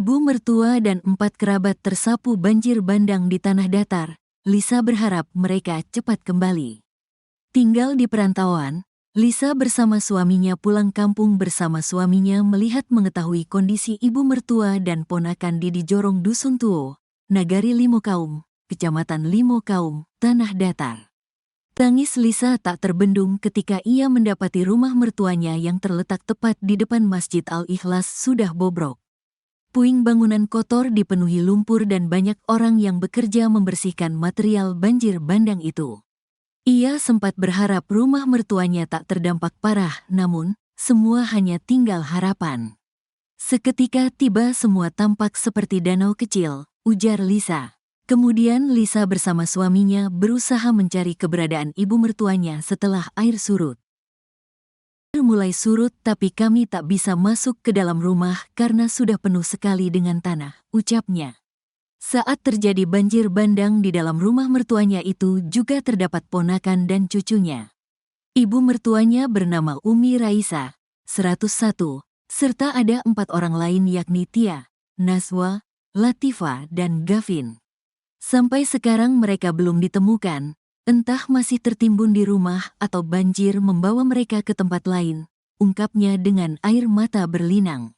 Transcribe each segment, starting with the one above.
Ibu mertua dan 4 kerabat tersapu banjir bandang di tanah datar. Lisa berharap mereka cepat kembali. Tinggal di perantauan, Lisa bersama suaminya pulang kampung bersama suaminya melihat mengetahui kondisi ibu mertua dan ponakan di Jorong Dusun Tuo, Nagari Limokaum, Kecamatan Limokaum, Tanah Datar. Tangis Lisa tak terbendung ketika ia mendapati rumah mertuanya yang terletak tepat di depan Masjid Al-Ikhlas sudah bobrok. Puing bangunan kotor dipenuhi lumpur dan banyak orang yang bekerja membersihkan material banjir bandang itu. Ia sempat berharap rumah mertuanya tak terdampak parah, namun semua hanya tinggal harapan. Seketika tiba semua tampak seperti danau kecil, ujar Lisa. Kemudian Lisa bersama suaminya berusaha mencari keberadaan ibu mertuanya setelah air surut. Air mulai surut tapi kami tak bisa masuk ke dalam rumah karena sudah penuh sekali dengan tanah, ucapnya. Saat terjadi banjir bandang di dalam rumah mertuanya itu juga terdapat ponakan dan cucunya. Ibu mertuanya bernama Umi Raisa, 101, serta ada 4 orang lain yakni Tia, Naswa, Latifa, dan Gavin. Sampai sekarang mereka belum ditemukan, entah masih tertimbun di rumah atau banjir membawa mereka ke tempat lain, ungkapnya dengan air mata berlinang.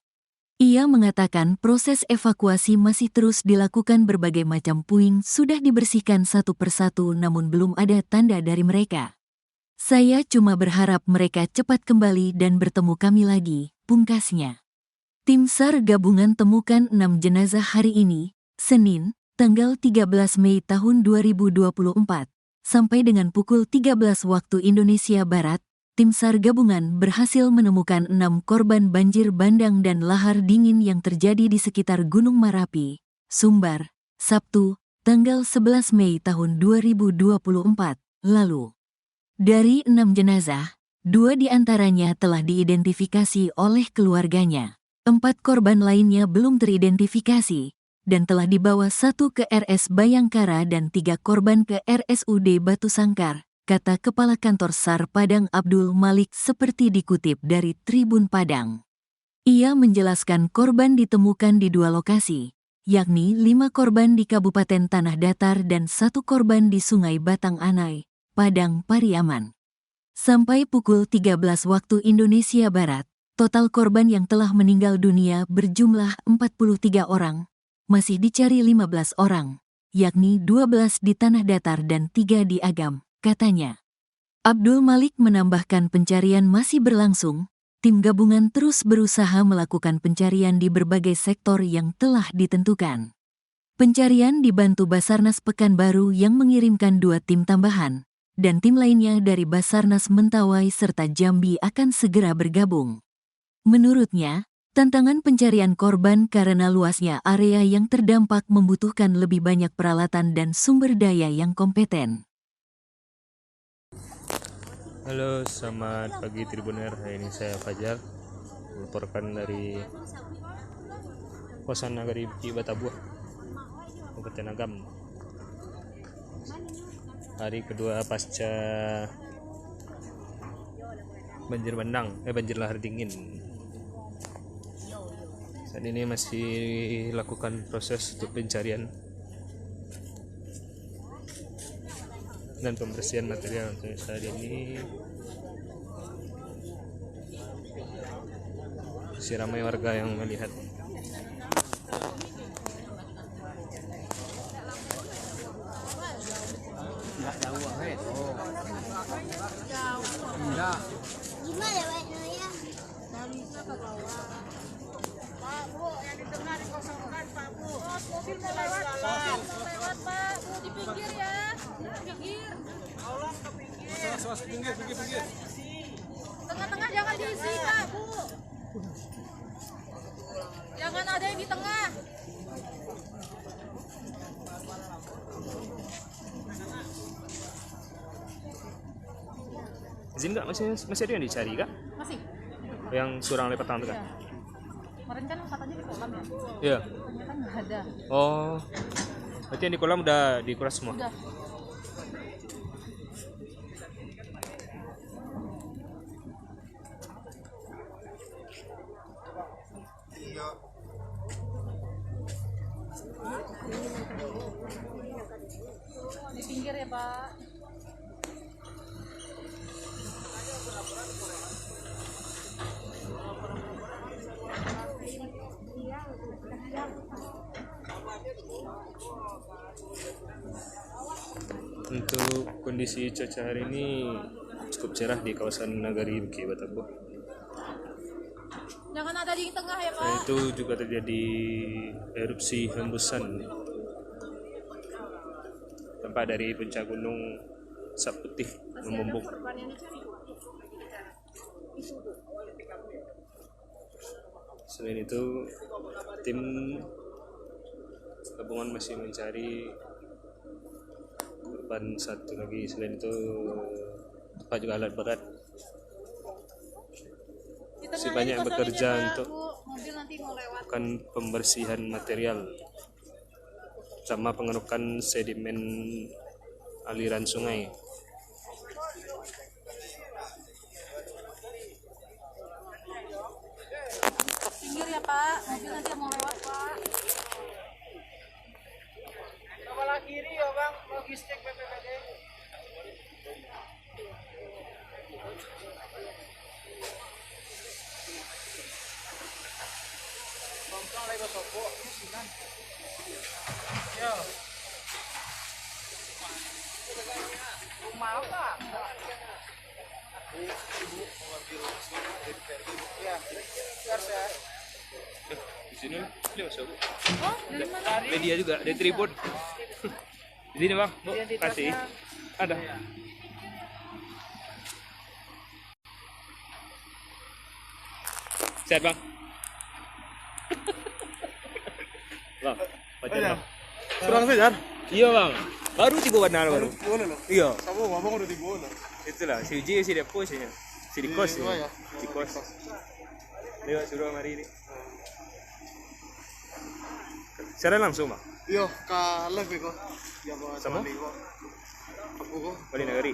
Ia mengatakan proses evakuasi masih terus dilakukan, berbagai macam puing sudah dibersihkan satu persatu namun belum ada tanda dari mereka. Saya cuma berharap mereka cepat kembali dan bertemu kami lagi, pungkasnya. Tim SAR gabungan temukan 6 jenazah hari ini, Senin, tanggal 13 Mei tahun 2024, sampai dengan pukul 13 waktu Indonesia Barat. Tim SAR gabungan berhasil menemukan 6 korban banjir bandang dan lahar dingin yang terjadi di sekitar Gunung Marapi, Sumbar, Sabtu, tanggal 11 Mei tahun 2024, lalu. Dari 6 jenazah, 2 diantaranya telah diidentifikasi oleh keluarganya. 4 korban lainnya belum teridentifikasi, dan telah dibawa 1 ke RS Bayangkara dan 3 korban ke RSUD Batu Sangkar, kata Kepala Kantor SAR Padang Abdul Malik seperti dikutip dari Tribun Padang. Ia menjelaskan korban ditemukan di 2 lokasi, yakni 5 korban di Kabupaten Tanah Datar dan 1 korban di Sungai Batang Anai, Padang Pariaman. Sampai pukul 13 waktu Indonesia Barat, total korban yang telah meninggal dunia berjumlah 43 orang, masih dicari 15 orang, yakni 12 di Tanah Datar dan 3 di Agam, katanya. Abdul Malik menambahkan pencarian masih berlangsung, tim gabungan terus berusaha melakukan pencarian di berbagai sektor yang telah ditentukan. Pencarian dibantu Basarnas Pekanbaru yang mengirimkan 2 tim tambahan, dan tim lainnya dari Basarnas Mentawai serta Jambi akan segera bergabung. Menurutnya, tantangan pencarian korban karena luasnya area yang terdampak membutuhkan lebih banyak peralatan dan sumber daya yang kompeten. Halo, selamat pagi Tribuner. Hari ini saya Fajar, melaporkan dari kosan Nagari Batabuah, Kabupaten Agam. Hari kedua pasca banjir bandang, banjir lahar dingin. Saat ini masih lakukan proses untuk pencarian dan pembersihan material. Untuk saat ini masih ramai warga yang melihat. Gimana ya? Pak, Bu, yang di tengah dikosongkan, Pak, Bu. Mobil mau lewat, Pak. Pak, Bu, di pinggir ya. Di pinggir. Tolong ke pinggir. Pinggir. Tengah-tengah jangan diisi, Pak, Bu. Jangan ada yang di tengah. Izin nggak? Masih ada yang dicari kak? Masih. Yang surang lepas tangan kak? Ya. Kemarin kan katanya di kolam ya? Iya. Ternyata nggak ada. Oh, berarti yang di kolam udah dikuras semua? Udah. Pak. Untuk kondisi cuaca hari ini cukup cerah di kawasan Nagari Bukit Batapu. Jangan ada di tengah ya, Selain Pak. itu juga terjadi erupsi hembusan tempat dari puncak gunung Sap Putih membumbung. Selain itu, tim gabungan masih mencari korban satu lagi. Selain itu, tempat juga alat berat. Di Masih tengahnya banyak dikosongin bekerja ya, Pak. untuk Bu, mobil nanti mau lewat. melakukan pembersihan material sama pengerukan sedimen aliran sungai. Pinggir ya, Pak. Mobil nanti mau lewat, Pak. Kepala kiri ya bang, logistik BPBD. Bangkang lagi sopo, sinan. Ya. Rumah apa? Ya, biar saya. Di sini dia masuk. Oh, dari mana? Media juga, ada tripod. Di sini bang, bu, kasih. Ada. Sehat bang. Bang, pacar bang. Kurang sejar. Iya bang, baru tiba bandar baru. Boleh loh. Iya, Kamu ngomong udah di bola. itulah si Uji si Depo sih, si di kos Di dua ya? di kos. Lewat suruh mari ini. Secara langsung bang, Iya, ke live kok. Ya bawa Sama? Bali kok. Aku kok. Bali Nagari.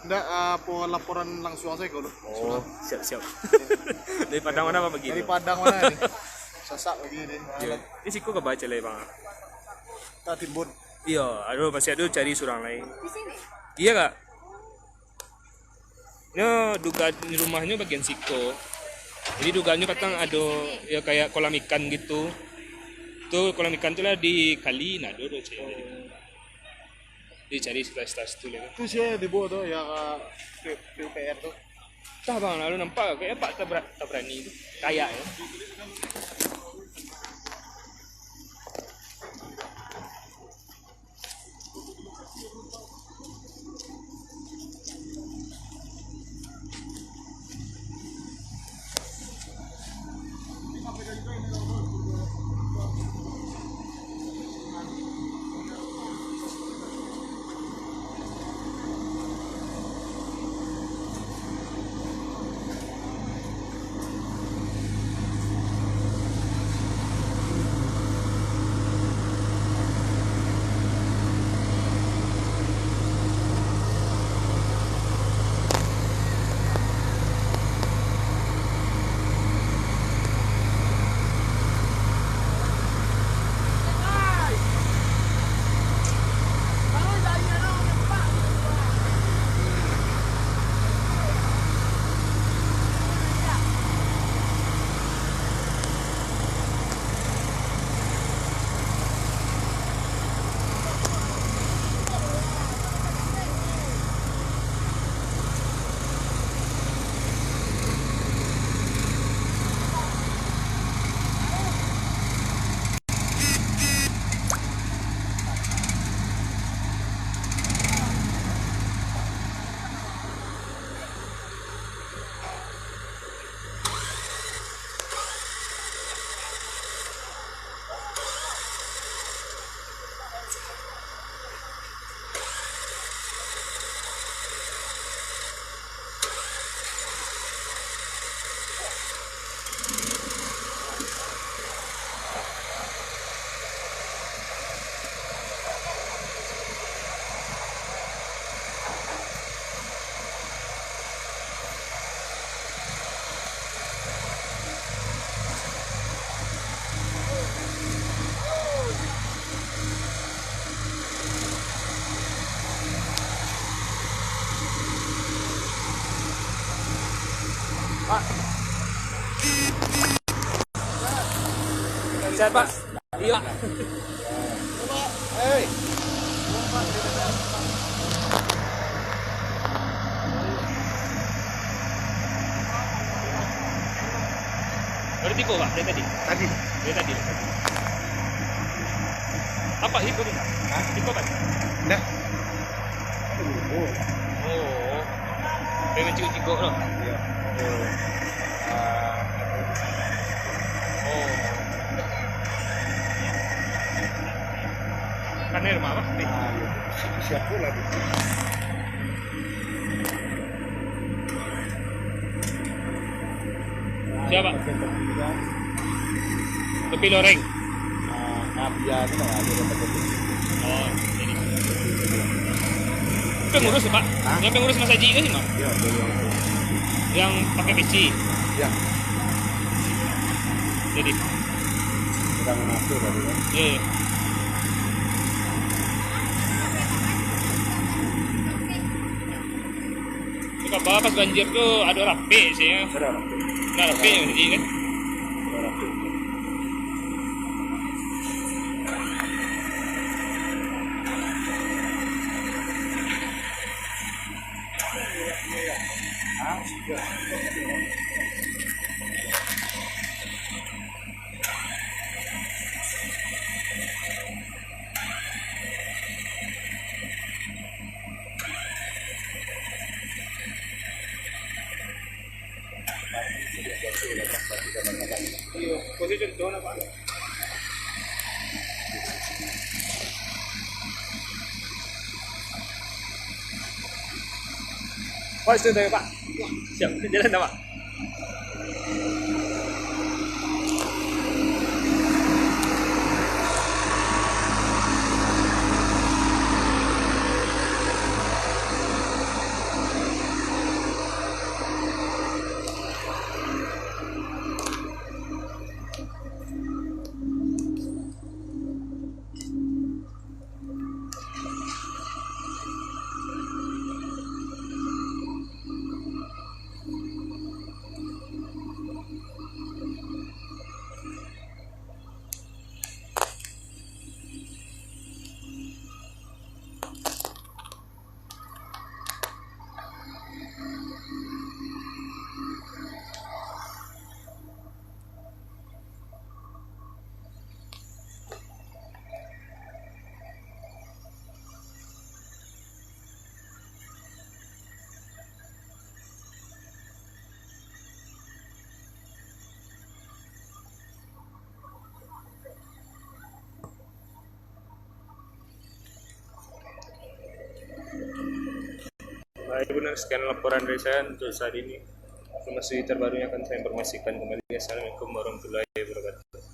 Nggak po laporan langsung saya kok. Oh, siap. Dari Padang mana apa begini? Dari Padang mana nih? Sasak begini. Iya. Ini siku kebaca lah bang. Tak timbun. Iya, aduh masih ada cari surang lain. Di sini. Iya kak. Ini duga rumahnya bagian siko. Jadi dugaannya katang ada ya kayak kolam ikan gitu. Tuh kolam ikan tuh lah di kali, nah dulu cari. Dicari sekitar situ lah. Itu sih di bawah tuh ya ke PUPR tuh. Tah bang, lalu nampak kayak Pak tak berani itu. Kayak ya. Sehat Pak? Iya. Hei. Baru tipu Pak dari tadi? Tadi. Dari tadi. Apa tipu nih? Hah? Tipu kan? Enggak. Oh. Dia mencuri tipu loh. Iya. Oh. Kan air mah Pak? Nih. Siap pula tuh. Siapa? Tepi loreng. Biasa lah ada dapat itu. Oh, ini. Pengurus Pak? Yang pengurus Mas Haji kan sih Pak? Iya, betul. Yang pakai peci. Ya, Jadi, sedang masuk tadi kan. iya. Apa pas banjir tuh ada rapi sih ya. Ada rapi. Nggak rapi yang Haji kan? Ada rapi. Iya, posisi contoh apa? Pak, itu dari Pak. Siap, jalan Pak. Baik benar, sekian laporan dari saya untuk saat ini. Informasi terbarunya akan saya informasikan kembali. Assalamualaikum warahmatullahi wabarakatuh.